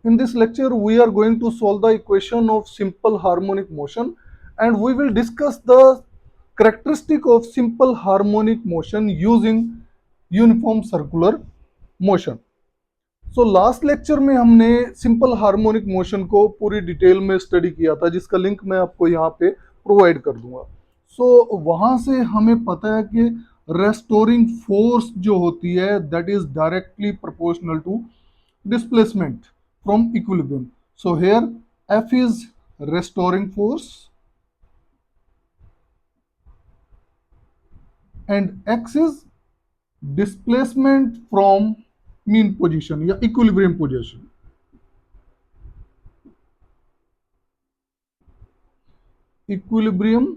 In this lecture, we are going to solve the equation of simple harmonic motion, and we will discuss the characteristic of simple harmonic motion using uniform circular motion. So last lecture में हमने simple harmonic motion को पूरी detail में study किया था, जिसका link मैं आपको यहाँ पे प्रोवाइड कर दूंगा। सो वहाँ से हमें पता है कि रेस्टोरिंग फोर्स जो होती है that is directly proportional to displacement from equilibrium. So here F is restoring force and X is displacement from mean position या equilibrium position. Equilibrium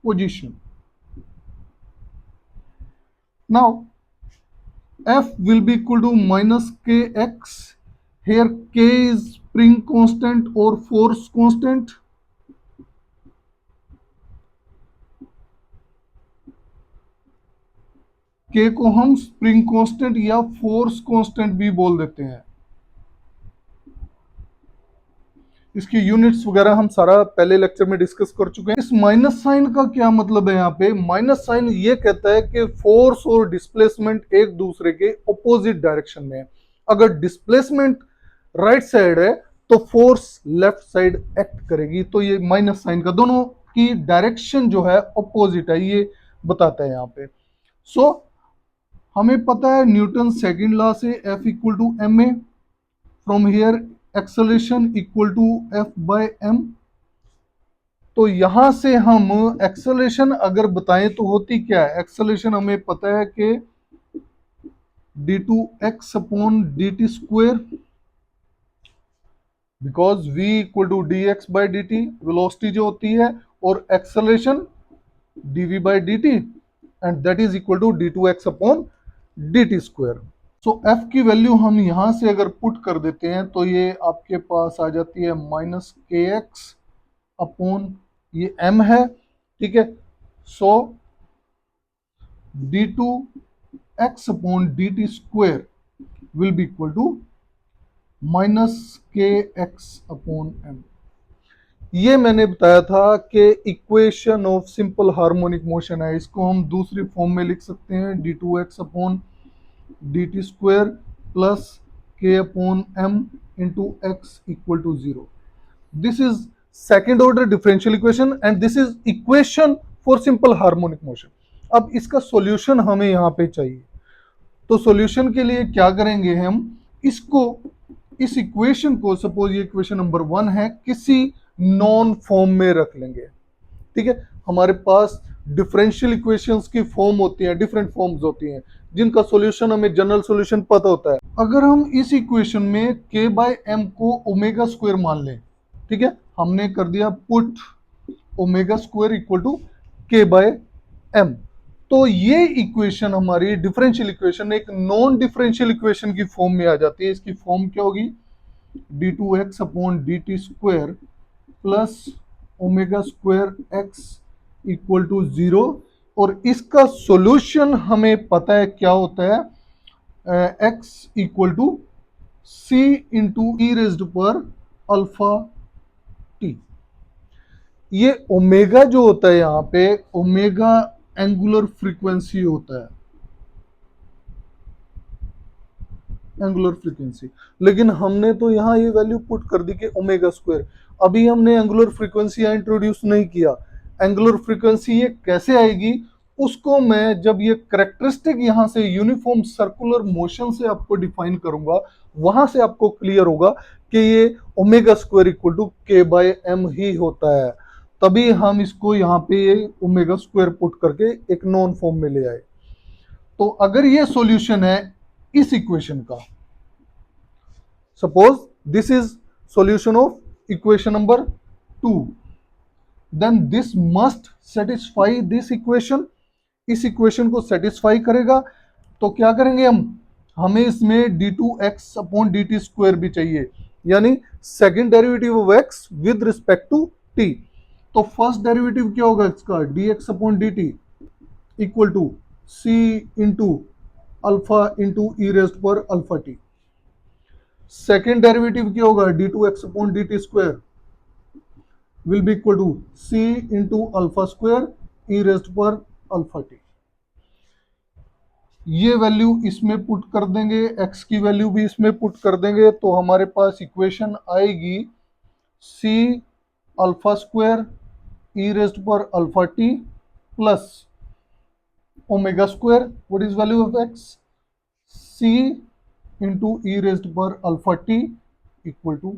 position. Now F will be equal to minus kx. Here k is spring constant or force constant. k को हम spring constant या force constant भी बोल देते हैं। इसकी units वगैरह हम सारा पहले लेक्चर में डिस्कस कर चुके हैं। इस माइनस साइन का क्या मतलब है? यहाँ पे माइनस साइन ये कहता है कि फोर्स और डिस्प्लेसमेंट एक दूसरे के ऑपोजिट डायरेक्शन में है। अगर डिस्प्लेसमेंट राइट साइड है तो फोर्स लेफ्ट साइड एक्ट करेगी, तो ये माइनस साइन का दोनों की डायरेक्शन जो है ऑपोजिट है, ये बताता है यहाँ पे। सो हमें पता है न्यूटन सेकंड लॉ से F equal to M A, from here acceleration equal to F by M. तो यहां से हम एक्सेलरेशन अगर बताएं तो होती क्या है? एक्सेलरेशन हमें पता है कि d2x upon dt square, because v equal to dx by dt velocity जो होती है, और acceleration dv by dt, and that is equal to d2x upon dt square. So f की वैल्यू हम यहां से अगर पुट कर देते हैं तो ये आपके पास आ जाती है माइनस के एक्स अपॉन ये m है, ठीक है। So d2x upon dt square will be equal to minus के एक्स अपॉन m। ये मैंने बताया था कि equation of simple harmonic motion है। इसको हम दूसरी फॉर्म में लिख सकते हैं, d2x upon dt square plus k upon m into x equal to 0। This is second order differential equation and this is equation for simple harmonic motion. अब इसका सॉल्यूशन हमें यहाँ पे चाहिए, तो सॉल्यूशन के लिए क्या करेंगे हम? इसको, इस इक्वेशन को, सपोज ये इक्वेशन नंबर 1 है, किसी नॉन फॉर्म में रख लेंगे, ठीक है। हमारे पास डिफरेंशियल इक्वेशंस की फॉर्म होती है, डिफरेंट फॉर्म्स होती हैं जिनका सॉल्यूशन हमें जनरल सॉल्यूशन पता होता है। अगर हम इस इक्वेशन में k बाय एम को ओमेगा स्क्वायर मान लें, ठीक है, हमने कर दिया put omega square equal to k by M, तो ये इक्वेशन हमारी डिफरेंशियल इक्वेशन एक नॉन डिफरेंशियल इक्वेशन की फॉर्म में आ जाती है। इसकी फॉर्म क्या होगी? d2x upon dt square plus omega square x equal to 0, और इसका सॉल्यूशन हमें पता है क्या होता है, x equal to c into E raised पर अल्फा t। ये ओमेगा जो होता है यहाँ पे, ओमेगा एंगुलर फ्रीक्वेंसी होता है, एंगुलर फ्रीक्वेंसी। लेकिन हमने तो यहाँ ये वैल्यू पुट कर दी कि ओमेगा स्क्वायर। अभी हमने एंगुलर फ्रीक्वेंसी यहाँ इंट्रोड्यूस नहीं किया। एंगुलर फ्रीक्वेंसी ये कैसे आएगी, उसको मैं जब ये करेक्टरिस्टिक यहाँ से यूनिफॉर्म सर्कुलर मोशन से आपको डिफाइन करूंगा, वहां से आपको क्लियर होगा कि ये omega square equal to k by M ही होता है। तभी हम इसको यहाँ पे ये ओमेगा स्क्वायर पुट करके एक नॉन फॉर्म में ले आए। तो अगर ये सॉल्यूशन है इस इक्वेशन का, suppose this is solution of equation number 2, then this must satisfy this equation. इस इक्वेशन को सेटिस्फाई करेगा तो क्या करेंगे हम? हमें इसमें d2x अपॉन dt स्क्वायर भी चाहिए, यानी second derivative of x with respect to t। तो फर्स्ट डेरिवेटिव क्या होगा इसका? dx upon dt equal to c into alpha into E raised पर अल्फा टी। सेकेंड डेरिवेटिव क्या होगा, D two x upon D T square will be equal to C into alpha square E raised पर alpha T. ये value इसमें put कर देंगे, x की value भी इसमें पुट कर देंगे, तो हमारे पास इक्वेशन आएगी C alpha square E raised पर alpha T plus omega square, what is value of x, C into E raised पर अल्फा टी इक्वल टू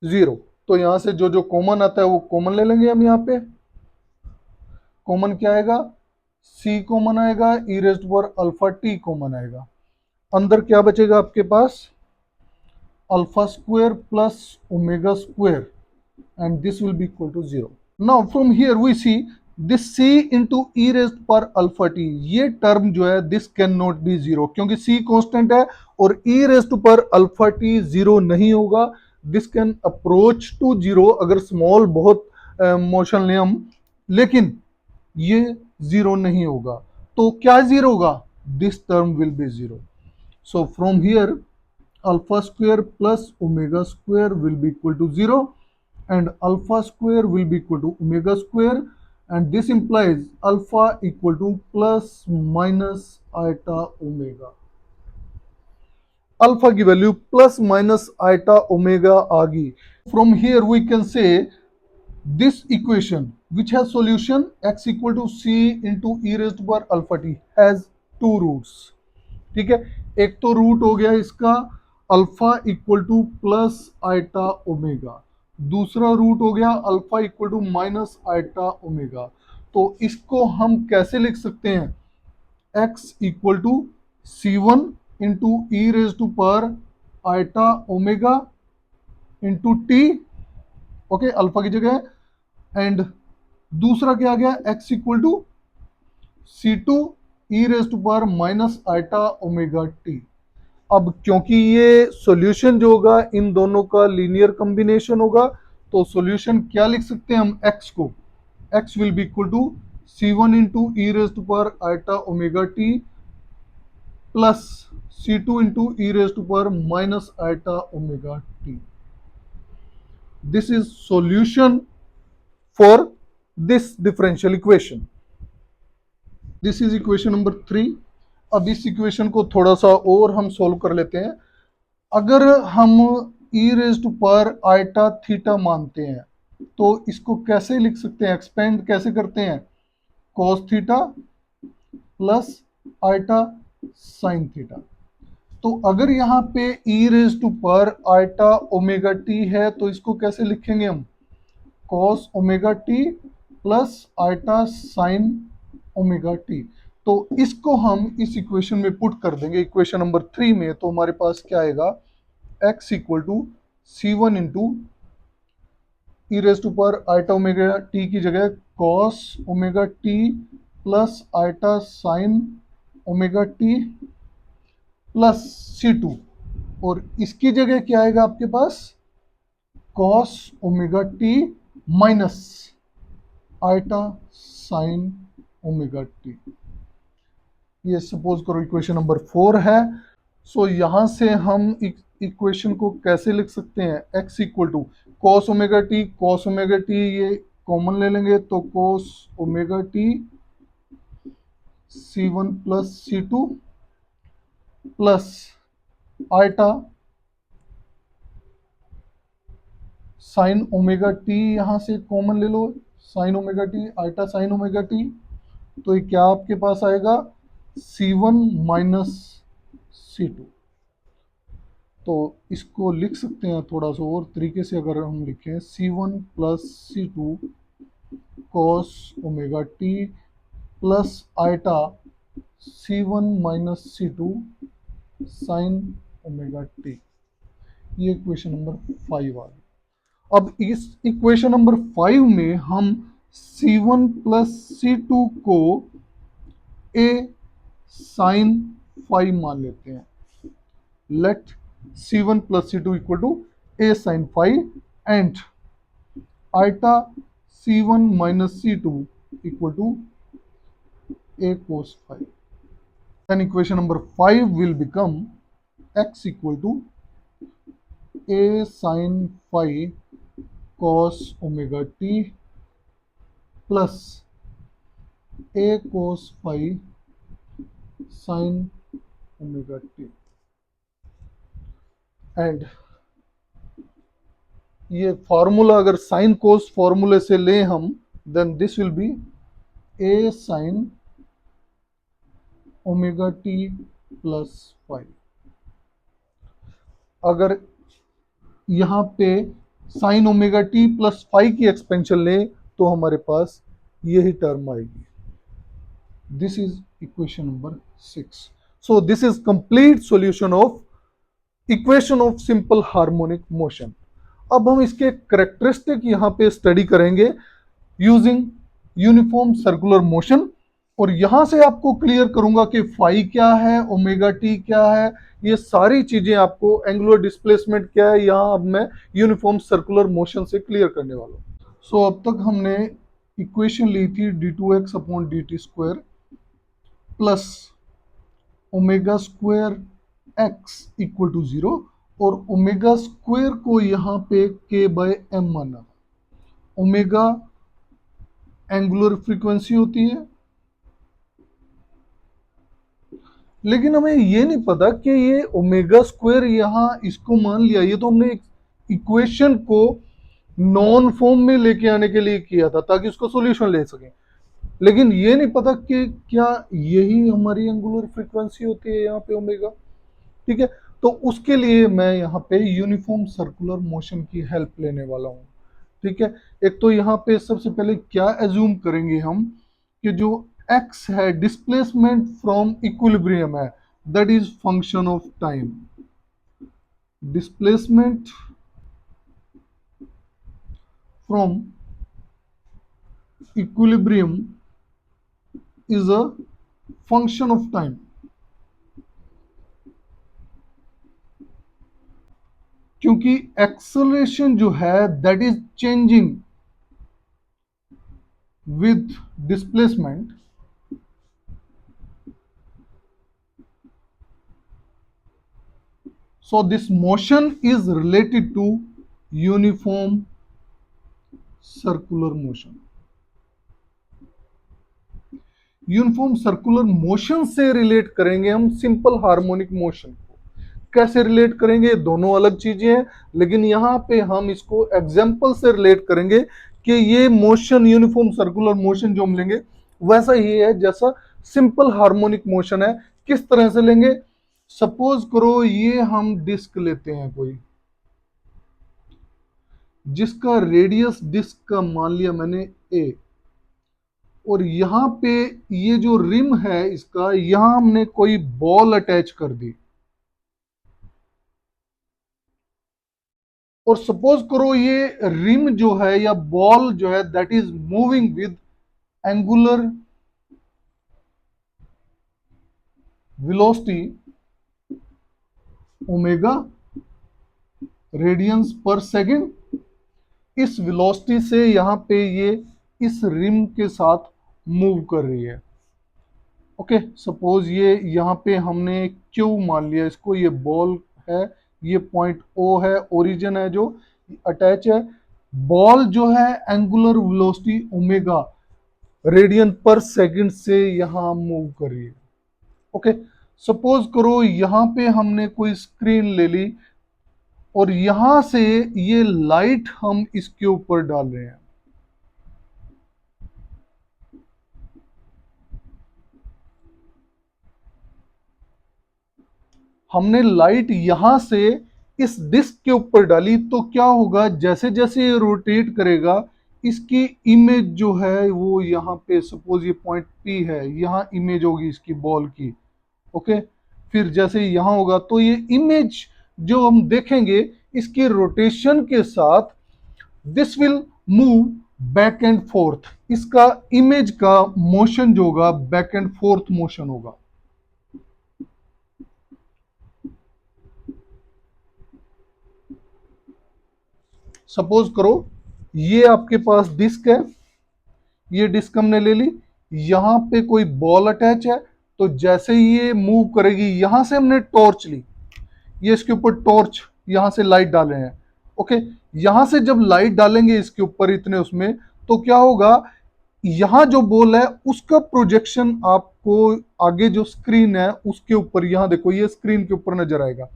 0। तो यहां से जो जो कॉमन आता है वो कॉमन ले लेंगे हम। यहाँ पे कॉमन क्या आएगा, सी कॉमन आएगा, ई रेस्ट पर अल्फा टी कॉमन आएगा। अंदर क्या बचेगा आपके पास, alpha square plus omega square, and this will be equal to 0। Now from here we see this c into E raised पर अल्फा टी, ये टर्म जो है दिस कैन नॉट बी 0, क्योंकि c कांस्टेंट है और ई रेस्ट पर alpha T 0 नहीं होगा। दिस कैन अप्रोच टू 0 अगर स्मॉल बहुत मोशन लें हम, लेकिन ये 0 नहीं होगा। तो क्या 0 होगा, this term will be 0। So from here alpha square plus omega square will be equal to 0 and alpha square will be equal to omega square, and this implies alpha equal to plus minus iota omega। Alpha की value plus minus iota omega आ गई। From here we can say this equation which has solution x equal to C into E raised power alpha t has two roots. ठीक है, एक तो root हो गया इसका alpha equal to plus iota omega, दूसरा रूट हो गया alpha equal to minus iota omega. तो इसको हम कैसे लिख सकते हैं, x equal to C one into E raise to पर iota omega into t, okay, alpha की जगह, एंड दूसरा क्या आ गया, x equal to C two e raise to पर माइनस आइटा ओमेगा टी। अब क्योंकि ये सॉल्यूशन जो होगा इन दोनों का लीनियर कॉम्बिनेशन होगा, तो सॉल्यूशन क्या लिख सकते हैं हम, x को, x will be equal to C one into E raise to power iota omega T plus C two into E raise to power minus iota omega T. This is solution for this differential equation. This is equation number 3। अब इस equation को थोड़ा सा और हम solve कर लेते हैं। अगर हम e raise to power iota theta मानते हैं तो इसको कैसे लिख सकते हैं, एक्सपेंड कैसे करते हैं, cos theta plus iota sine theta. तो अगर यहाँ पे e raise to power iota omega t है तो इसको कैसे लिखेंगे हम, cos omega T plus iota sine omega t. तो इसको हम इस इक्वेशन में पुट कर देंगे, इक्वेशन नंबर 3 में। तो हमारे पास क्या आएगा, x equal to C one into E raise to power iota omega t की जगह cos omega T plus iota sine omega T plus सी टू, और इसकी जगह क्या आएगा आपके पास, cos omega t minus eta sine omega t. ये सपोज करो इक्वेशन नंबर 4 है। सो यहां से हम इक्वेशन को कैसे लिख सकते हैं, x equal to cos omega t ये कॉमन ले लेंगे, तो cos omega t c one plus सी two plus iota sine omega t, यहां से कॉमन ले लो, sine omega t, eta sine omega t. तो ये क्या आपके पास आएगा, c one minus c two. तो इसको लिख सकते हैं थोड़ा सा और तरीके से, अगर हम लिखें सी वन प्लस सी two cos omega T plus eta c one minus c two sine omega t. ये इक्वेशन नंबर 5 आ गई। अब इस इक्वेशन नंबर 5 में हम सी वन प्लस सी टू को ए साइन 5 मान लेते हैं। Let c one plus C two equal to a sine 5 and eta c one minus c two equal to a cos 5। Then equation number 5 will become x equal to A sine phi cos omega T plus A cos phi sine omega T, and ये formula अगर sine cos फॉर्मूले से लें हम, then this will be A sine omega T plus phi. अगर यहाँ पे sine omega T plus phi की एक्सपेंशन लें तो हमारे पास यही टर्म आएगी। This is equation number 6। So this is complete solution of equation of simple harmonic motion. अब हम इसके करेक्टरिस्टिक यहाँ पे स्टडी करेंगे यूजिंग यूनिफॉर्म सर्कुलर मोशन, और यहां से आपको क्लियर करूंगा कि फाई क्या है, ओमेगा टी क्या है, ये सारी चीजें आपको, एंगुलर डिस्प्लेसमेंट क्या है, यहां अब मैं यूनिफॉर्म सर्कुलर मोशन से क्लियर करने वाला हूं। सो अब तक हमने इक्वेशन ली थी d2x upon dt square plus omega square x equal to 0, और ओमेगा स्क्वायर को यहाँ पे k बाय m माना। ओमेगा एंगुलर फ्रीक्वेंसी होती है, लेकिन हमें ये नहीं पता कि ये ओमेगा स्क्वायर यहाँ इसको मान लिया, ये तो हमने इक्वेशन को नॉन फॉर्म में लेके आने के लिए किया था ताकि उसका सॉल्यूशन ले सकें, लेकिन ये नहीं पता कि क्या यही हमारी एंगुलर फ्रीक्वेंसी होती है यहाँ पे ओमेगा। ठीक है, तो उसके लिए मैं यहाँ पे यूनिफॉर्म सर्कुलर मोशन की हेल्प लेने वाला हूँ। ठीक है, एक तो यहाँ पे सबसे पहले क्या एज्यूम करेंगे हम कि जो x है डिस्प्लेसमेंट फ्रॉम इक्विलिब्रियम है, that is function of time. Displacement from equilibrium is a function of time. क्योंकि एक्सेलरेशन जो है that is changing with displacement, so this motion is related to uniform circular motion। Uniform circular motion से relate करेंगे हम simple harmonic motion को। कैसे relate करेंगे, दोनों अलग चीजें हैं, लेकिन यहाँ पे हम इसको एग्जाम्पल से रिलेट करेंगे कि ये मोशन यूनिफॉर्म सर्कुलर मोशन जो हम लेंगे वैसा ही है जैसा सिंपल हार्मोनिक मोशन है। किस तरह से लेंगे, सपोज करो ये हम डिस्क लेते हैं कोई, जिसका रेडियस डिस्क का मान लिया मैंने ए, और यहाँ पे ये जो रिम है इसका, यहां हमने कोई बॉल अटैच कर दी, और सपोज करो ये रिम जो है या बॉल जो है that is moving with angular velocity omega radiance पर सेकेंड। इस वेलोसिटी से यहां पे ये इस रिम के साथ मूव कर रही है। ओके, सपोज ये यहाँ पे हमने क्यू मान लिया इसको, ये बॉल है, ये पॉइंट ओ है, ओरिजिन है जो अटैच है। बॉल जो है एंगुलर वेलोसिटी ओमेगा रेडियन पर सेकंड से यहाँ मूव कर रही है। ओके, सपोज करो यहाँ पे हमने कोई स्क्रीन ले ली और यहां से ये लाइट हम इसके ऊपर डाल रहे हैं। हमने लाइट यहां से इस डिस्क के ऊपर डाली, तो क्या होगा, जैसे जैसे ये रोटेट करेगा इसकी इमेज जो है वो यहाँ पे, सपोज ये पॉइंट पी है, यहाँ इमेज होगी इसकी बॉल की। ओके, फिर जैसे यहाँ होगा तो ये इमेज जो हम देखेंगे इसके रोटेशन के साथ this will move back and fourth. इसका इमेज का मोशन जो होगा बैक एंड फोर्थ मोशन होगा। सपोज करो ये आपके पास डिस्क है, ये डिस्क हमने ले ली, यहां पे कोई बॉल अटैच है, तो जैसे ये मूव करेगी, यहां से हमने टॉर्च ली, ये इसके ऊपर टॉर्च यहां से लाइट डाले हैं। ओके, यहां से जब लाइट डालेंगे इसके ऊपर इतने उसमें, तो क्या होगा, यहां जो बॉल है उसका प्रोजेक्शन आपको आगे जो स्क्रीन है उसके ऊपर, यहां देखो ये स्क्रीन के ऊपर नजर आएगा।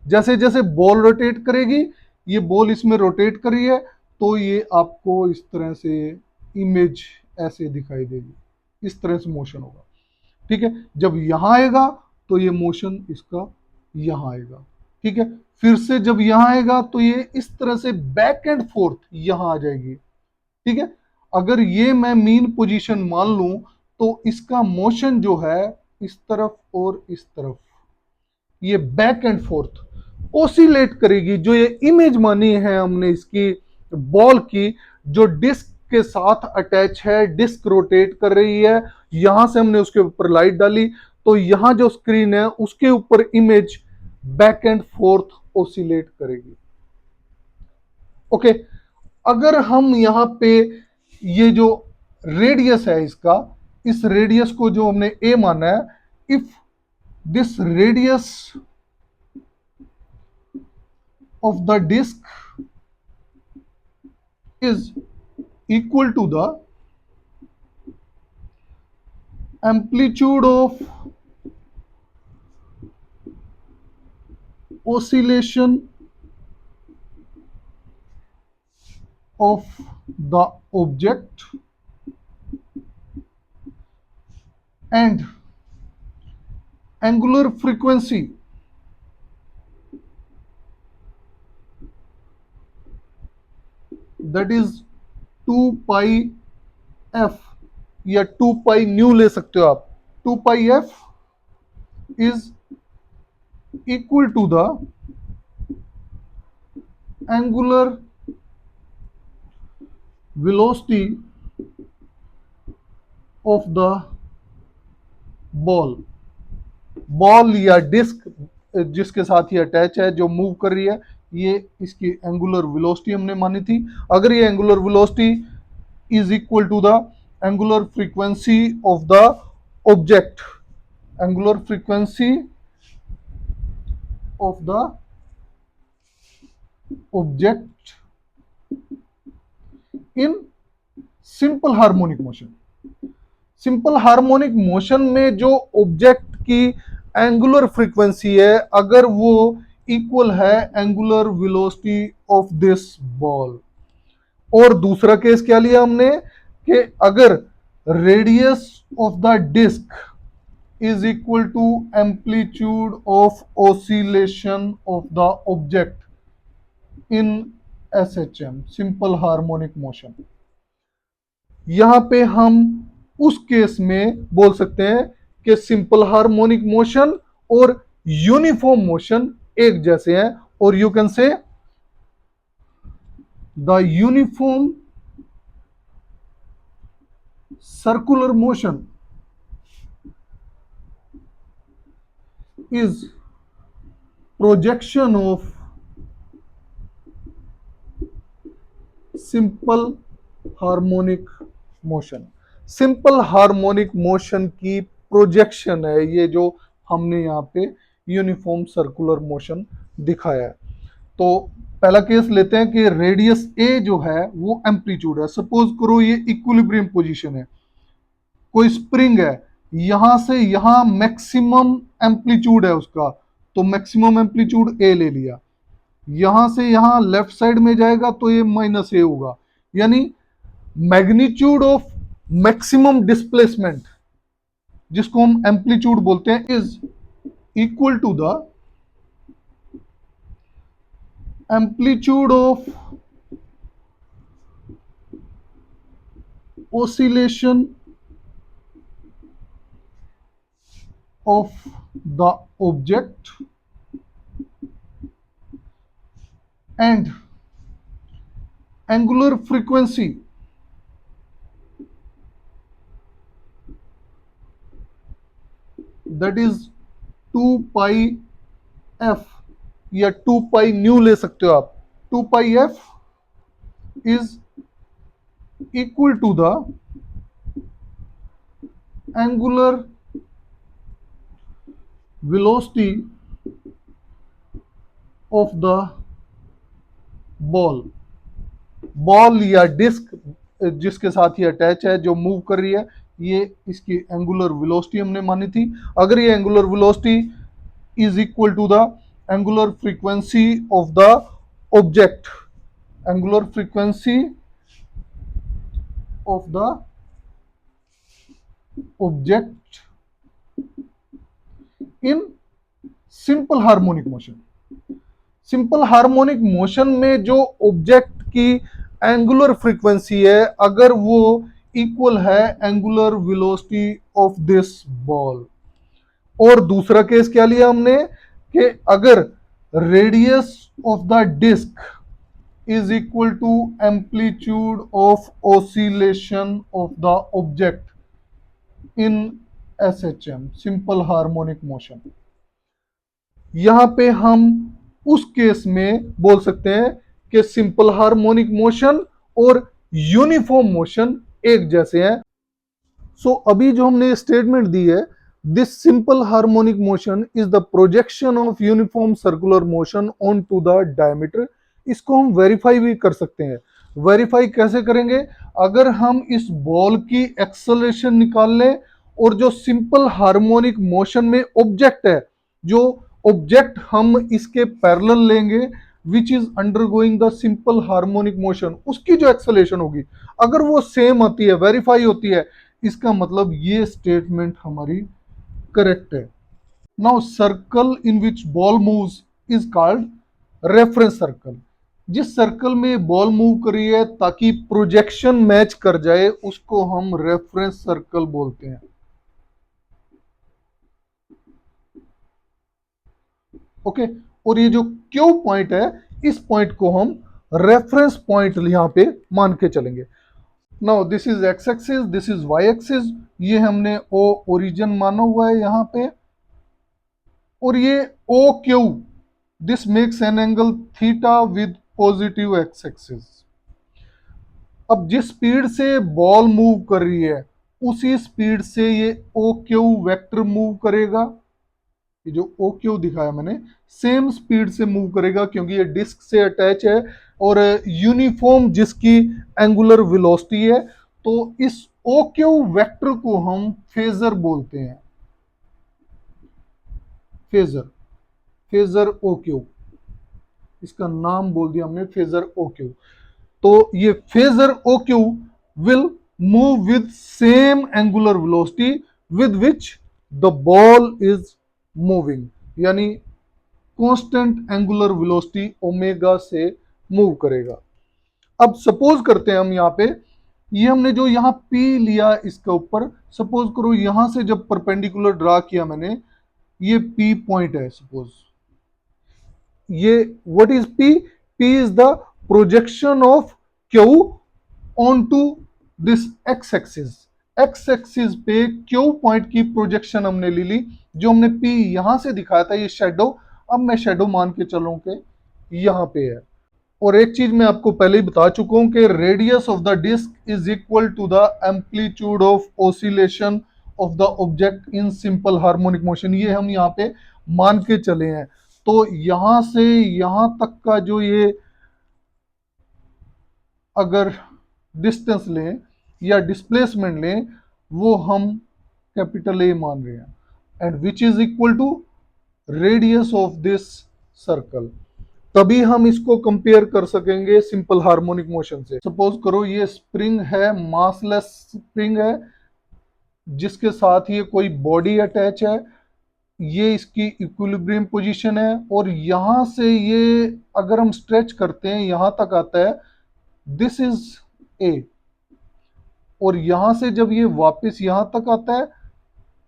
जैसे जैसे बॉल रोटेट करेगी, ये बॉल इसमें रोटेट कर रही है, तो ये आपको इस तरह से इमेज ऐसे दिखाई देगी, इस तरह से मोशन होगा। ठीक है, जब यहां आएगा तो ये मोशन इसका यहां आएगा। ठीक है, फिर से जब यहां आएगा तो ये इस तरह से बैक एंड फोर्थ यहां आ जाएगी। ठीक है, अगर ये मैं मीन पोजीशन मान लूं, तो इसका मोशन जो है इस तरफ और इस तरफ, ये बैक एंड फोर्थ ओसिलेट करेगी। जो ये इमेज मानी है हमने इसकी बॉल की, जो डिस्क के साथ अटैच है, डिस्क रोटेट कर रही है, यहां से हमने उसके ऊपर लाइट डाली, तो यहां जो स्क्रीन है उसके ऊपर image back and fourth oscillate करेगी। ओके, अगर हम यहां पे ये जो रेडियस है इसका, इस रेडियस को जो हमने ए माना है, if this radius of the disk is equal to the amplitude of oscillation of the object and angular frequency that is 2 pi f, या 2 pi न्यू ले सकते हो आप, 2 pi f is equal to the angular velocity of the ball। Ball या disc जिसके साथ ये attach है, जो मूव कर रही है, ये इसकी एंगुलर वेलोसिटी हमने मानी थी। अगर ये angular velocity is equal to the angular frequency of the object, angular frequency of the object in simple harmonic motion. Simple harmonic motion में जो ऑब्जेक्ट की एंगुलर फ्रीक्वेंसी है, अगर वो इक्वल है angular velocity of this ball. और दूसरा case क्या लिया हमने, कि अगर radius of the disc is equal to amplitude of oscillation of the object in SHM, simple harmonic motion. यहां पे हम उस केस में बोल सकते हैं कि सिंपल हार्मोनिक मोशन और यूनिफॉर्म मोशन एक जैसे हैं, और you can say the uniform circular motion is projection of simple harmonic motion। Simple harmonic motion की प्रोजेक्शन है ये जो हमने यहाँ पे यूनिफॉर्म सर्कुलर मोशन दिखाया है। तो पहला केस लेते हैं कि रेडियस ए जो है वो एम्पलीट्यूड है। सपोज करो ये इक्विलिब्रियम पोजीशन है, कोई स्प्रिंग है, यहां से यहां मैक्सिमम एम्पलीट्यूड है उसका, तो मैक्सिमम एम्पलीट्यूड ए ले लिया। यहां से यहां लेफ्ट साइड में जाएगा तो ये माइनस ए होगा, यानी मैग्नीट्यूड ऑफ मैक्सिमम डिस्प्लेसमेंट, जिसको हम एम्पलीट्यूड बोलते हैं, is equal to the amplitude of oscillation of the object and angular frequency that is 2 pi f, या 2 pi न्यू ले सकते हो आप, 2 pi f is equal to the angular velocity of the ball, ball या disc जिसके साथ ये attach है जो मूव कर रही है, ये इसकी एंगुलर वेलोसिटी हमने मानी थी। अगर ये angular velocity is equal to the angular frequency of the object, angular frequency of the object in simple harmonic motion, simple harmonic motion में जो ऑब्जेक्ट की एंगुलर फ्रीक्वेंसी है, अगर वो इक्वल है angular velocity of this ball. और दूसरा case क्या लिया हमने कि अगर radius of the disc is equal to amplitude of oscillation of the object in SHM, simple harmonic motion. यहां पे हम उस केस में बोल सकते हैं कि सिंपल हार्मोनिक मोशन और यूनिफॉर्म मोशन एक जैसे हैं। सो अभी जो हमने स्टेटमेंट दी है, this simple harmonic motion is the projection of uniform circular motion onto the diameter. इसको हम वेरीफाई भी कर सकते हैं। वेरीफाई कैसे करेंगे? अगर हम इस बॉल की एक्सेलरेशन निकाल लें और जो सिंपल हार्मोनिक मोशन में ऑब्जेक्ट है, जो ऑब्जेक्ट हम इसके पैरेलल लेंगे which is undergoing the simple harmonic motion, उसकी जो एक्सेलरेशन होगी अगर वो सेम आती है, वेरीफाई होती है, इसका मतलब ये स्टेटमेंट हमारी करेक्ट है। Now circle in which ball moves is called reference circle. जिस सर्कल में बॉल मूव कर रही है ताकि प्रोजेक्शन मैच कर जाए, उसको हम रेफरेंस सर्कल बोलते हैं। ओके, और ये जो क्यू पॉइंट है, इस पॉइंट को हम रेफरेंस पॉइंट यहां पे मान के चलेंगे। Now this is X axis, this is Y axis, ये हमने ओ ओरिजिन माना हुआ है यहां पे, और ये O Q, this makes an angle theta with positive X axis. अब जिस स्पीड से बॉल मूव कर रही है उसी स्पीड से ये ओ क्यू वेक्टर मूव करेगा। ये जो ओ क्यू दिखाया मैंने, सेम स्पीड से मूव करेगा क्योंकि ये डिस्क से अटैच है और यूनिफॉर्म जिसकी एंगुलर वेलोसिटी है। तो इस ओ क्यू वेक्टर को हम फेजर बोलते हैं, फेजर, फेजर ओ क्यू, इसका नाम बोल दिया हमने फेजर ओ क्यू। तो ये phasor O Q will move with same angular velocity with which the ball is moving, यानी कांस्टेंट एंगुलर वेलोसिटी ओमेगा से मूव करेगा। अब सपोज करते हैं हम यहां पे, ये हमने जो यहां P लिया इसके ऊपर, सपोज करो यहां से जब परपेंडिकुलर ड्रा किया मैंने, ये P पॉइंट है सपोज, ये what is P? P is the projection of Q on to this x axis. X axis पे Q पॉइंट की प्रोजेक्शन हमने ले ली, जो हमने P यहां से दिखाया था ये शेडो, अब मैं शेडो मान के चलूं कि यहां पे है। और एक चीज मैं आपको पहले ही बता चुका हूं कि radius of the disc is equal to the amplitude of oscillation of the object in simple harmonic motion, ये हम यहाँ पे मान के चले हैं। तो यहां से यहां तक का जो ये अगर डिस्टेंस लें या डिस्प्लेसमेंट लें, वो हम कैपिटल ए मान रहे हैं, and which is equal to radius of this circle. तभी हम इसको कंपेयर कर सकेंगे सिंपल हार्मोनिक मोशन से। सपोज करो ये स्प्रिंग है, मासलेस स्प्रिंग है, जिसके साथ ये कोई बॉडी अटैच है, ये इसकी इक्विलिब्रियम पोजीशन है, और यहां से ये अगर हम स्ट्रेच करते हैं यहां तक आता है, दिस इज ए, और यहां से जब ये वापस यहां तक आता है,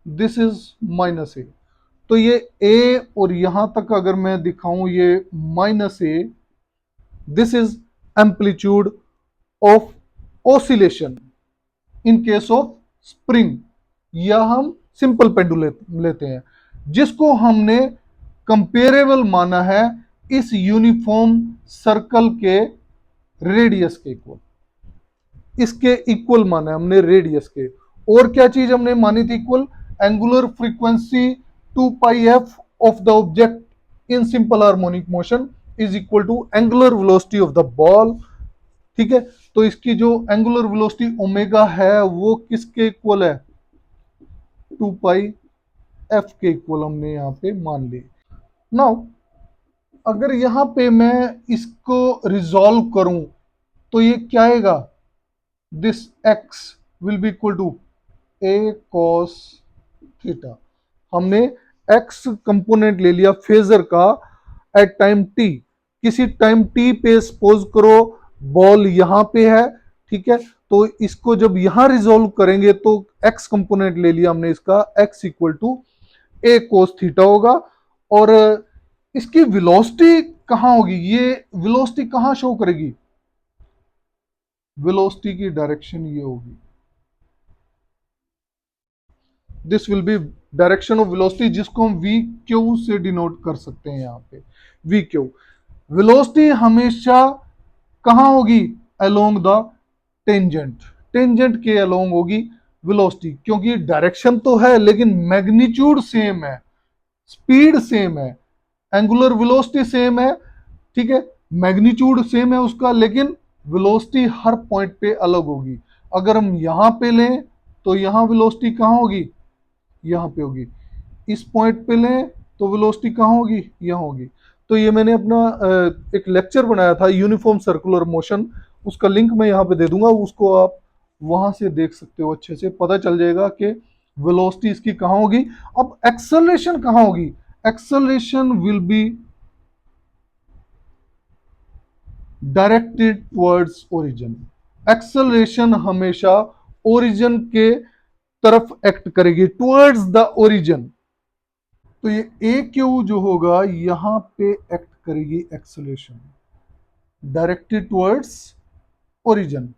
दिस इज माइनस ए। तो ये ए और यहां तक अगर मैं दिखाऊं ये minus A, this is amplitude of oscillation in case of spring, या हम सिंपल पेंडुलम लेते हैं, जिसको हमने कंपेरेबल माना है इस यूनिफॉर्म सर्कल के रेडियस के इक्वल, इसके इक्वल माना है हमने रेडियस के। और क्या चीज हमने मानी थी equal? Angular frequency 2 pi f of the object in simple harmonic motion is equal to angular velocity of the ball. ठीक है, तो इसकी जो एंगुलर वेलोसिटी ओमेगा है वो किसके इक्वल है, 2 पाई एफ के इक्वल हमने यहाँ पे मान ली। नाउ अगर यहाँ पे मैं इसको रिजॉल्व करूं तो ये क्या आएगा, this x will be equal to a cos theta. हमने एक्स कंपोनेंट ले लिया फेजर का एट टाइम टी। किसी टाइम टी पे सपोज करो बॉल यहां पे है, ठीक है, तो इसको जब यहां रिजोल्व करेंगे तो एक्स कंपोनेंट ले लिया हमने इसका, x equal to a cos theta होगा। और इसकी वेलोसिटी कहां होगी, ये वेलोसिटी कहां शो करेगी, वेलोसिटी की डायरेक्शन ये होगी, this will B direction of velocity, जिसको हम वी क्यू से डिनोट कर सकते हैं यहाँ पे, वी क्यू। वेलोसिटी हमेशा कहां होगी, अलोंग द टेंजेंट, टेंजेंट के अलोंग होगी वेलोसिटी, क्योंकि डायरेक्शन तो है लेकिन मैग्नीट्यूड सेम है, स्पीड सेम है, एंगुलर वेलोसिटी सेम है, ठीक है, मैग्नीट्यूड सेम है उसका, लेकिन वेलोसिटी हर पॉइंट पे अलग होगी। अगर हम यहां पे लें तो यहां वेलोसिटी कहां होगी, यहाँ पे होगी। इस पॉइंट पे लें तो वेलोसिटी कहाँ होगी, यहाँ होगी। तो ये मैंने अपना एक लेक्चर बनाया था यूनिफॉर्म सर्कुलर मोशन, उसका लिंक मैं यहाँ पे दे दूंगा, उसको आप वहां से देख सकते हो, अच्छे से पता चल जाएगा कि वेलोसिटी इसकी कहाँ होगी। अब एक्सेलरेशन कहाँ होगी, acceleration will be directed towards origin. Acceleration हमेशा ओरिजिन के तरफ एक्ट करेगी, टुवर्ड्स द ओरिजिन। तो ये ए क्यू जो होगा यहां पे एक्ट करेगी acceleration, directed towards origin.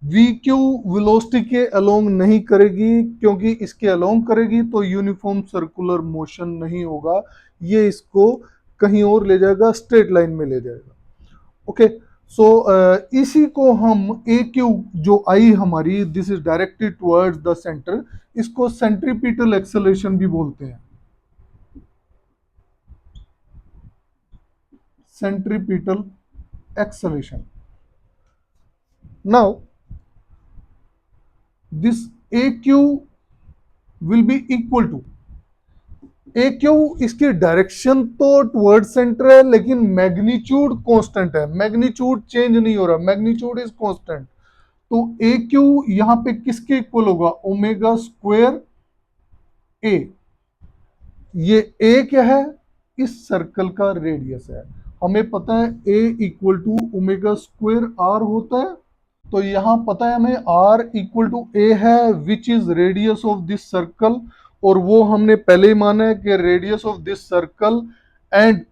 We Q velocity के अलोंग नहीं करेगी, क्योंकि इसके अलोंग करेगी तो यूनिफॉर्म सर्कुलर मोशन नहीं होगा, ये इसको कहीं और ले जाएगा, स्ट्रेट लाइन में ले जाएगा। ओके, सो इसी को हम ए क्यू जो आई हमारी, this is directed towards the centre, इसको सेंट्रीपिटल एक्सेलरेशन भी बोलते हैं, centripetal acceleration. Now this AQ will be equal to, AQ इसकी डायरेक्शन तो टुवर्ड सेंटर है लेकिन मैग्नीट्यूड कांस्टेंट है, मैग्नीट्यूड चेंज नहीं हो रहा, मैग्नीट्यूड इज कांस्टेंट। तो AQ यहां पे किसके इक्वल होगा, ओमेगा स्क्वायर ए। ये ए क्या है, इस सर्कल का रेडियस है, हमें पता है a equal to omega square r होता है। तो यहां पता है हमें आर इक्वल टू ए है, which is radius of this circle, और वो हमने पहले ही माना है कि radius of this circle and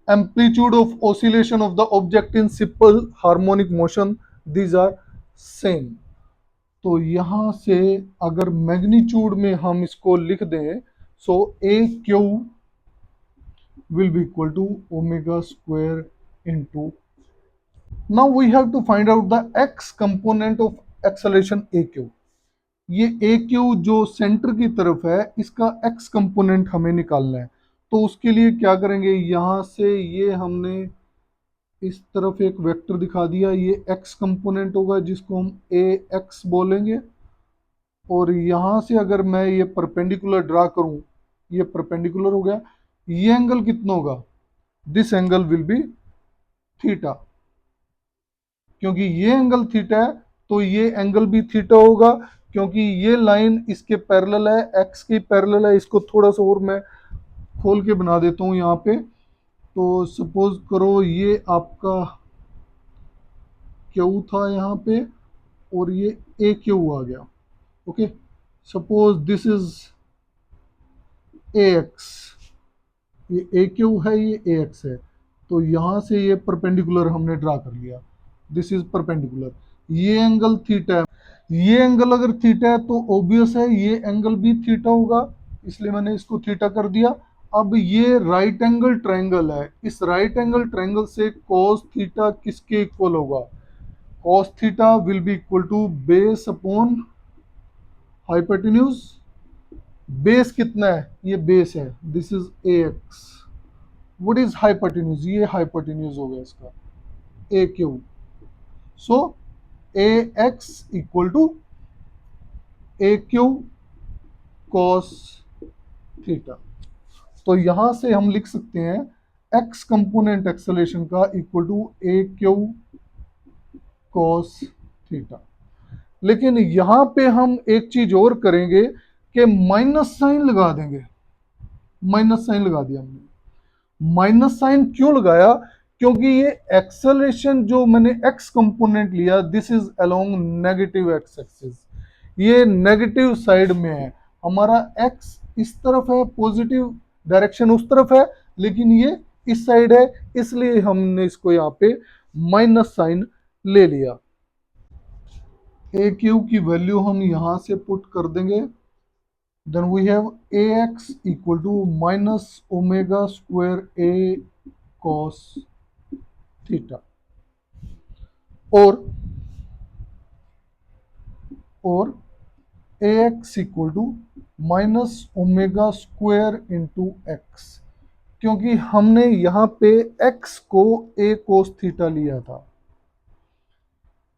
amplitude of oscillation of the object in simple harmonic motion, these are same. तो यहां से अगर मैग्नीट्यूड में हम इसको लिख दें, so a q will be equal to omega square into, now we have to find out the x component of acceleration AQ। ये AQ जो सेंटर की तरफ है इसका x कंपोनेंट हमें निकालना है। तो उसके लिए क्या करेंगे, यहां से ये हमने इस तरफ एक वेक्टर दिखा दिया, ये x कंपोनेंट होगा जिसको हम AX बोलेंगे। और यहां से अगर मैं ये परपेंडिकुलर ड्रा करूं, ये परपेंडिकुलर हो गया, ये एंगल कितना होगा, this angle will be theta, क्योंकि ये एंगल थीटा है तो ये एंगल भी थीटा होगा, क्योंकि ये लाइन इसके पैरेलल है, एक्स की पैरेलल है। इसको थोड़ा सा और मैं खोल के बना देता हूँ यहाँ पे। तो सपोज करो ये आपका क्यू था यहाँ पे और ये ए क्यू आ गया, okay, suppose this is a x, ये ए क्यू है, ये ए एक्स है, तो यहाँ से ये परपेंडिकुलर हमने ड्रा कर लिया, दिस इज परपेंडिकुलर, ये एंगल थीटा है, ये एंगल अगर थीटा है तो ऑब्वियस है ये एंगल भी थीटा होगा, इसलिए मैंने इसको थीटा कर दिया। अब ये राइट एंगल ट्रायंगल है, इस राइट एंगल ट्रायंगल से cos थीटा किसके इक्वल होगा, cos theta will be equal to base upon hypotenuse. Base कितना है, ये बेस है, this is a x, what is hypotenuse, ये हाइपोटेन्यूज हो गया इसका a q. So a x equal to a q cos theta. तो यहां से हम लिख सकते हैं एक्स कंपोनेंट एक्सेलरेशन का equal to a q cos theta. लेकिन यहां पे हम एक चीज और करेंगे कि माइनस साइन लगा देंगे। माइनस साइन लगा दिया हमने। माइनस साइन क्यों लगाया? क्योंकि ये एक्सेलरेशन जो मैंने एक्स कंपोनेंट लिया, this is along negative x axis, ये नेगेटिव साइड में है। हमारा एक्स इस तरफ है, पॉजिटिव डायरेक्शन उस तरफ है, लेकिन ये इस साइड है, इसलिए हमने इसको यहाँ पे माइनस साइन ले लिया। ए क्यू की वैल्यू हम यहां से पुट कर देंगे। Then we have a x equal to minus omega square a cos theta, और a x equal to minus omega square into x, क्योंकि हमने यहाँ पे x को a कोस थीटा लिया था।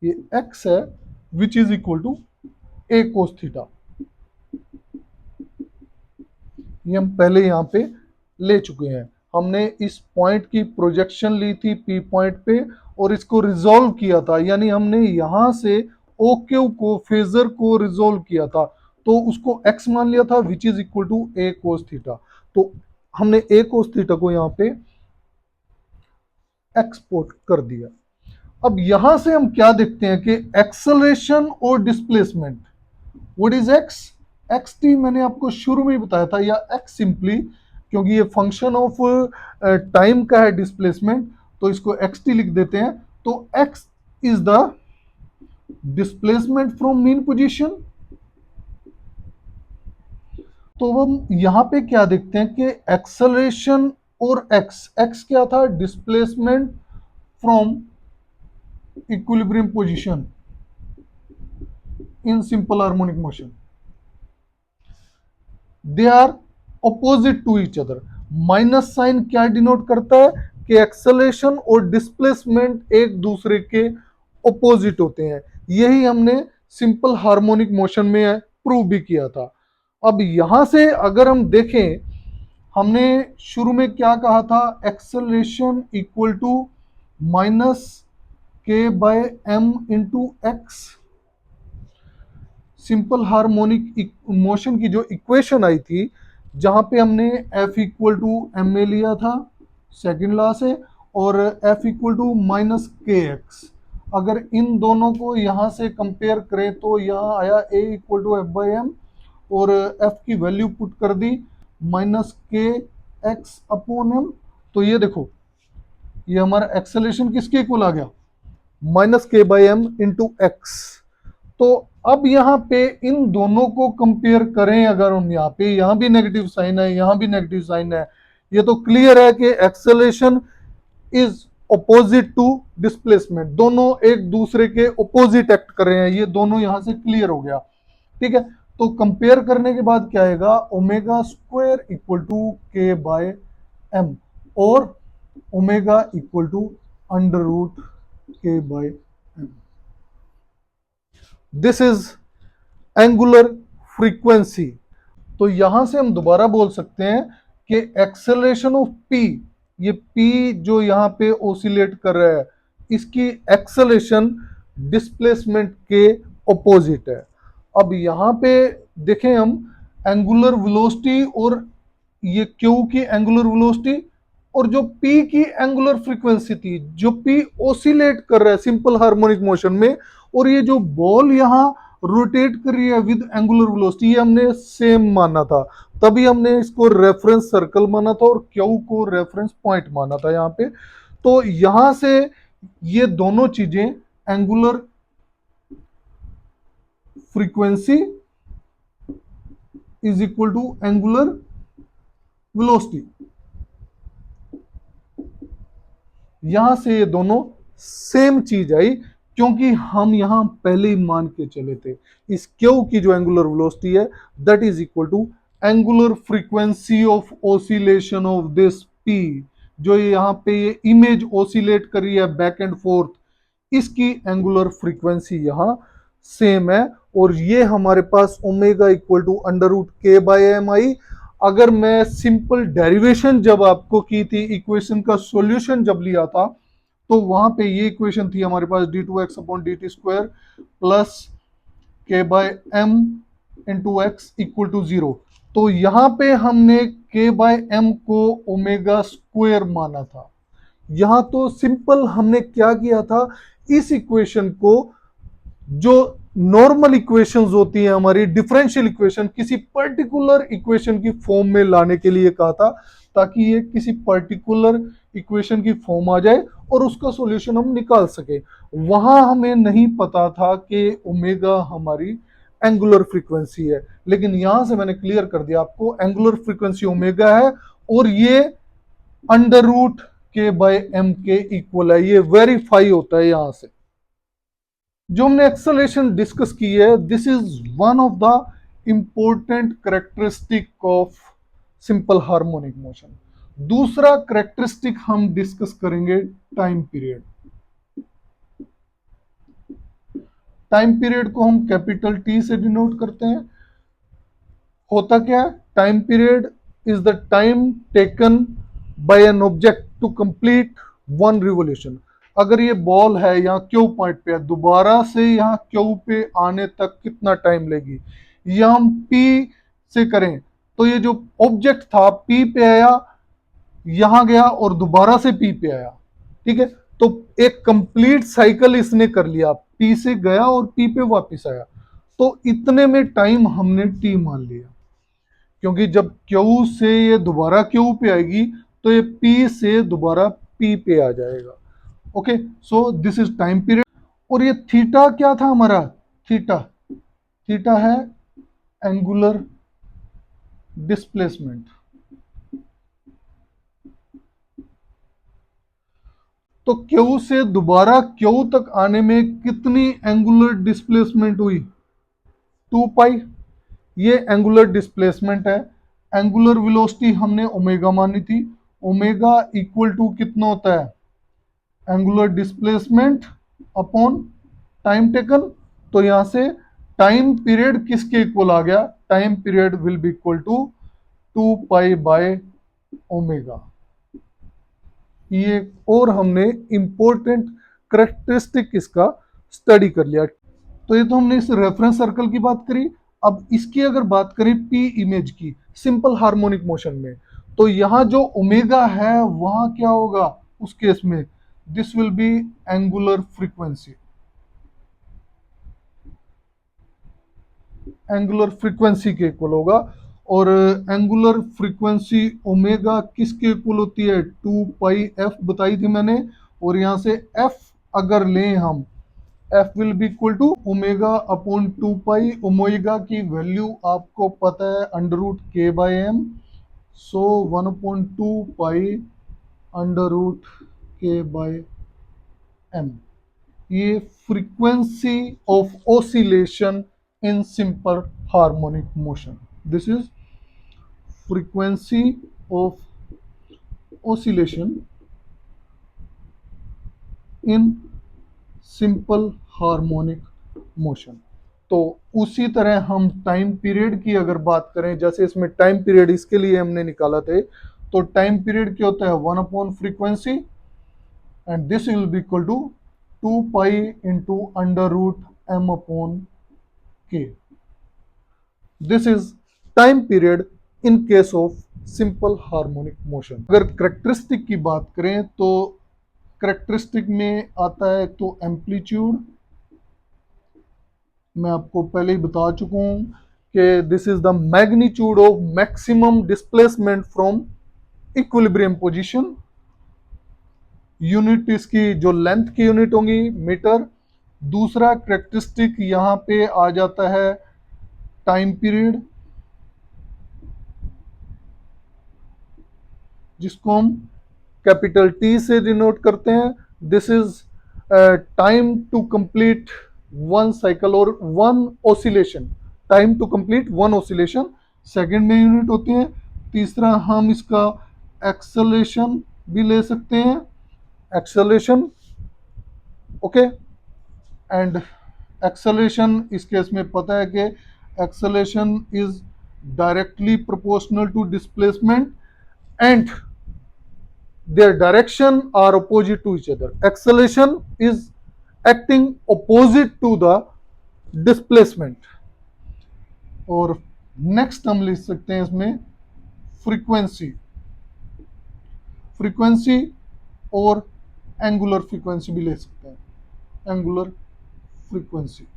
ये x है which is equal to a cos theta, ये हम पहले यहाँ पे ले चुके हैं। हमने इस पॉइंट की प्रोजेक्शन ली थी P पॉइंट पे और इसको रिजोल्व किया था, यानी हमने यहाँ से OQ को, फेजर को रिजोल्व किया था, तो उसको x मान लिया था which is equal to a cos theta. तो हमने a कोस थीटा को यहाँ पे एक्सपोर्ट कर दिया। अब यहां से हम क्या देखते हैं कि एक्सेलरेशन और displacement, what is x? X T मैंने आपको शुरू में ही बताया था, या एक्स सिंपली, क्योंकि ये फंक्शन ऑफ टाइम का है डिस्प्लेसमेंट, तो इसको एक्स टी लिख देते हैं। तो x is the displacement from mean position. तो हम यहां पे क्या देखते हैं कि एक्सेलरेशन और एक्स, एक्स क्या था? Displacement from equilibrium position in simple harmonic motion, they are opposite to each other. Minus sine क्या डिनोट करता है कि एक्सेलरेशन और डिस्प्लेसमेंट एक दूसरे के ऑपोजिट होते हैं। यही हमने सिंपल हार्मोनिक मोशन में प्रूव भी किया था। अब यहां से अगर हम देखें, हमने शुरू में क्या कहा था? Acceleration equal to minus k by m into x. Simple harmonic motion की जो इक्वेशन आई थी, जहां पे हमने f equal to M a लिया था सेकेंड लॉ से, और एफ इक्वल टू माइनस के एक्स, अगर इन दोनों को यहां से कंपेयर करें तो यहां आया a equal to f by m, और एफ की वैल्यू पुट कर दी माइनस के एक्स अपॉन एम। तो ये देखो, ये हमारा एक्सेलरेशन किसके इक्वल आ गया? माइनस के बाई एम इंटू एक्स। तो अब यहाँ पे इन दोनों को कंपेयर करें, अगर हम यहाँ पे, यहाँ भी नेगेटिव साइन है, यहाँ भी नेगेटिव साइन है, ये तो क्लियर है कि acceleration is opposite to displacement. दोनों एक दूसरे के ऑपोजिट एक्ट कर रहे हैं, ये दोनों यहां से क्लियर हो गया। ठीक है, तो कंपेयर करने के बाद क्या आएगा? Omega square equal to k by m, और omega equal to under root k by m. This is angular frequency. तो यहां से हम दोबारा बोल सकते हैं कि एक्सेलरेशन ऑफ पी, ये पी जो यहां पे ओसिलेट कर रहा है, इसकी एक्सेलरेशन डिस्प्लेसमेंट के ऑपोजिट है। अब यहां पे देखें हम एंगुलर वेलोसिटी, और ये क्यू की एंगुलर वेलोसिटी, और जो पी की एंगुलर फ्रीक्वेंसी थी, जो पी ओसिलेट कर रहा है सिंपल हार्मोनिक मोशन में, और ये जो बॉल यहां रोटेट कर रही है विद एंगुलर वेलोसिटी, ये हमने सेम माना था, तभी हमने इसको रेफरेंस सर्कल माना था और क्यू को रेफरेंस पॉइंट माना था यहाँ पे। तो यहां से ये दोनों चीजें, angular frequency is equal to angular velocity, यहां से ये दोनों सेम चीज आई, क्योंकि हम यहां पहले ही मान के चले थे इस क्यू की जो एंगुलर वेलोसिटी है, that is equal to angular frequency of oscillation of this p, जो यहाँ पे ये इमेज ओसिलेट कर रही है बैक एंड फोर्थ, इसकी एंगुलर फ्रीक्वेंसी यहाँ सेम है। और ये हमारे पास omega equal to under root k by m आई। अगर मैं सिंपल डेरिवेशन जब आपको की थी, इक्वेशन का सॉल्यूशन जब लिया था, तो वहां पे ये इक्वेशन थी हमारे पास d two x upon D T square plus k by m into x equal to zero. तो यहाँ पे हमने के बाय एम को ओमेगा स्क्वायर माना था। यहाँ तो सिंपल हमने क्या किया था, इस इक्वेशन को जो नॉर्मल इक्वेशंस होती हैं हमारी डिफरेंशियल इक्वेशन, किसी पर्टिकुलर इक्वेशन की फॉर्म में लाने के लिए कहा था, ताकि ये किसी पर्टिकुलर इक्वेशन की फॉर्म आ जाए और उसका सॉल्यूशन हम निकाल सके। वहां हमें नहीं पता था कि ओमेगा हमारी एंगुलर फ्रीक्वेंसी है, लेकिन यहां से मैंने क्लियर कर दिया आपको एंगुलर फ्रीक्वेंसी ओमेगा है और ये under root k by M के इक्वल है। ये वेरीफाई होता है यहां से। जो हमने एक्सेलरेशन डिस्कस की है, this is one of the important characteristic of simple harmonic motion. दूसरा करेक्टरिस्टिक हम डिस्कस करेंगे टाइम पीरियड। टाइम पीरियड को हम कैपिटल टी से डिनोट करते हैं। होता क्या है, time period is the time taken by an object to complete one revolution. अगर ये बॉल है यहाँ क्यू पॉइंट पे है, दोबारा से यहाँ क्यू पे आने तक कितना टाइम लेगी, या हम पी से करें तो ये जो ऑब्जेक्ट था पी पे आया, यहां गया और दोबारा से पी पे आया, ठीक है। तो एक कंप्लीट साइकिल इसने कर लिया, पी से गया और पी पे वापस आया। तो इतने में टाइम हमने टी मान लिया, क्योंकि जब क्यू से ये दोबारा क्यू पे आएगी तो ये पी से दोबारा पी पे आ जाएगा। Okay, so this is time period. और ये थीटा क्या था हमारा, थीटा, थीटा है एंगुलर डिस्प्लेसमेंट। तो क्यू से दोबारा क्यू तक आने में कितनी एंगुलर डिस्प्लेसमेंट हुई, 2 पाई। ये एंगुलर डिस्प्लेसमेंट है। एंगुलर वेलोसिटी हमने ओमेगा मानी थी। ओमेगा इक्वल टू कितना होता है, angular displacement upon time taken. तो यहां से टाइम पीरियड किसके इक्वल आ गया, time period will be equal to 2 pi by omega. ये और हमने इंपॉर्टेंट करेक्टरिस्टिक इसका स्टडी कर लिया। तो ये तो हमने इस रेफरेंस सर्कल की बात करी। अब इसकी अगर बात करें पी इमेज की सिंपल हार्मोनिक मोशन में, तो यहां जो ओमेगा है वहां क्या होगा उस केस में, this will B angular frequency. Angular frequency के इक्वल होगा। और एंगुलर फ्रीक्वेंसी ओमेगा किसके इक्वल होती है, 2 पाई एफ बताई थी मैंने। और यहां से एफ अगर लें हम, f will be equal to omega upon 2 pi. Omega की वैल्यू आपको पता है under root k by m, so 1/2 pi under root k by m. ये frequency of oscillation in simple harmonic motion. This is frequency of oscillation in simple harmonic motion. तो उसी तरह हम time period की अगर बात करें, जैसे इसमें टाइम पीरियड इसके लिए हमने निकाला थे, तो टाइम पीरियड क्या होता है 1 upon frequency, and this will be equal to 2 pi into under root m upon k. This is time period in case of simple harmonic motion. अगर करेक्टरिस्टिक की बात करें तो करेक्टरिस्टिक में आता है तो एम्पलीट्यूड, मैं आपको पहले ही बता चुका हूं कि this is the magnitude of maximum displacement from equilibrium position. Unit इसकी जो लेंथ की यूनिट होंगी मीटर। दूसरा करेक्टरिस्टिक यहां पे आ जाता है टाइम पीरियड, जिसको हम कैपिटल टी से डिनोट करते हैं। This is time to complete one cycle और one oscillation, time to complete one oscillation second में यूनिट होती है। तीसरा हम इसका एक्सेलरेशन भी ले सकते हैं, एक्सेलरेशन, ओके। एंड एक्सेलरेशन इस केस में पता है कि acceleration is directly proportional to displacement and their direction are opposite to each other. Acceleration is acting opposite to the displacement. और नेक्स्ट हम लिख सकते हैं इसमें फ्रीक्वेंसी, फ्रीक्वेंसी और एंगुलर फ्रीक्वेंसी भी ले सकते हैं, एंगुलर फ्रीक्वेंसी।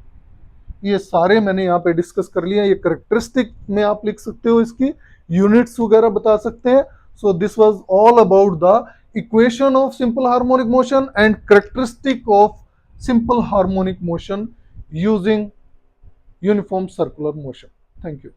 ये सारे मैंने यहाँ पे डिस्कस कर लिया। ये करेक्टरिस्टिक में आप लिख सकते हो, इसकी यूनिट्स वगैरह बता सकते हैं। So this was all about the equation of simple harmonic motion and characteristic of simple harmonic motion using uniform circular motion. Thank you.